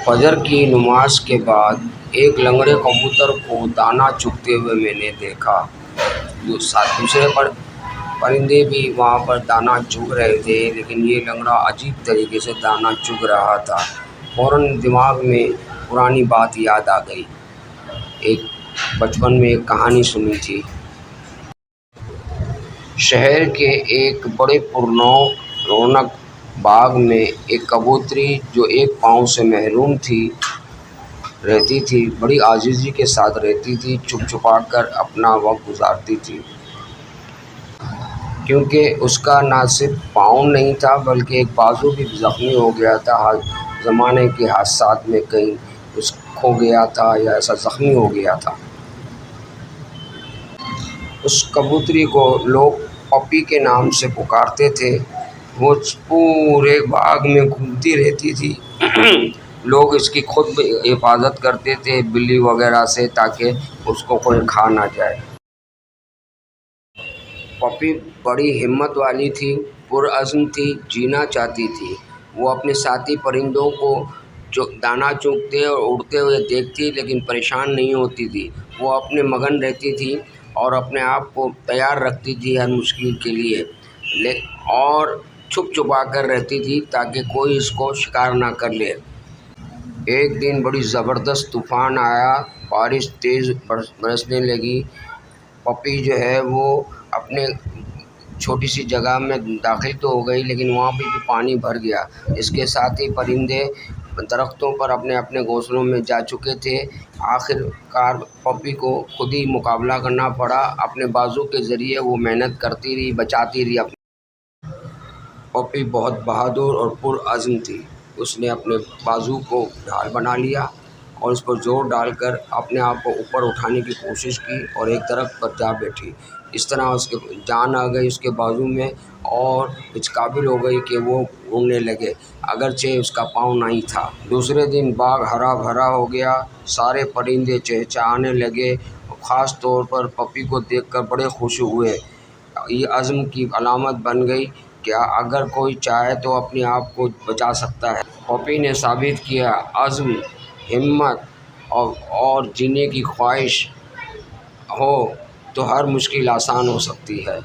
فجر کی نماز کے بعد ایک لنگڑے کبوتر کو دانہ چگتے ہوئے میں نے دیکھا۔ دوسرے پرندے بھی وہاں پر دانہ چگ رہے تھے، لیکن یہ لنگڑا عجیب طریقے سے دانہ چگ رہا تھا۔ فوراً دماغ میں پرانی بات یاد آ گئی۔ بچپن میں ایک کہانی سنی تھی۔ شہر کے ایک بڑے رونق باغ میں ایک کبوتری جو ایک پاؤں سے محروم رہتی تھی، بڑی عاجزی کے ساتھ رہتی تھی، چھپ چھپا کر اپنا وقت گزارتی تھی۔ کیونکہ اس کا نہ صرف پاؤں نہیں تھا بلکہ ایک بازو بھی زخمی ہو گیا تھا، زمانے کے حادثات میں کہیں کھو گیا تھا یا ایسا زخمی ہو گیا تھا۔ اس کبوتری کو لوگ پپی کے نام سے پکارتے تھے۔ وہ پورے باغ میں گھومتی رہتی تھی۔ لوگ اس کی خود حفاظت کرتے تھے بلی وغیرہ سے، تاکہ اس کو کوئی کھا نہ جائے۔ پپی بڑی ہمت والی تھی، پرعزم تھی، جینا چاہتی تھی۔ وہ اپنے ساتھی پرندوں کو دانہ چگتے اور اڑتے ہوئے دیکھتی، لیکن پریشان نہیں ہوتی تھی۔ وہ اپنے مگن رہتی تھی اور اپنے آپ کو تیار رکھتی تھی ہر مشکل کے لیے، اور چھپ چھپا کر رہتی تھی تاکہ کوئی اس کو شکار نہ کر لے۔ ایک دن بڑی زبردست طوفان آیا، بارش تیز برسنے لگی۔ پپی جو ہے وہ اپنے چھوٹی سی جگہ میں داخل تو ہو گئی، لیکن وہاں بھی پانی بھر گیا۔ اس کے ساتھ ہی پرندے درختوں پر اپنے اپنے گھونسلوں میں جا چکے تھے۔ آخر کار پپی کو خود ہی مقابلہ کرنا پڑا۔ اپنے بازو کے ذریعے وہ محنت کرتی رہی، بچاتی رہی۔ پپی بہت بہادر اور پرعزم تھی۔ اس نے اپنے بازو کو ڈھال بنا لیا اور اس پر زور ڈال کر اپنے آپ کو اوپر اٹھانے کی کوشش کی اور ایک درخت پر جا بیٹھی۔ اس طرح اس کے جان آ گئی اس کے بازو میں، اور اس قابل ہو گئی کہ وہ اڑنے لگے، اگرچہ اس کا پاؤں نہیں تھا۔ دوسرے دن باغ ہرا بھرا ہو گیا، سارے پرندے چہچہانے لگے، اور خاص طور پر پپی کو دیکھ کر بڑے خوش ہوئے۔ یہ عزم کی علامت بن گئی کہ اگر کوئی چاہے تو اپنے آپ کو بچا سکتا ہے۔ پپی نے ثابت کیا، عزم، ہمت اور جینے کی خواہش ہو تو ہر مشکل آسان ہو سکتی ہے۔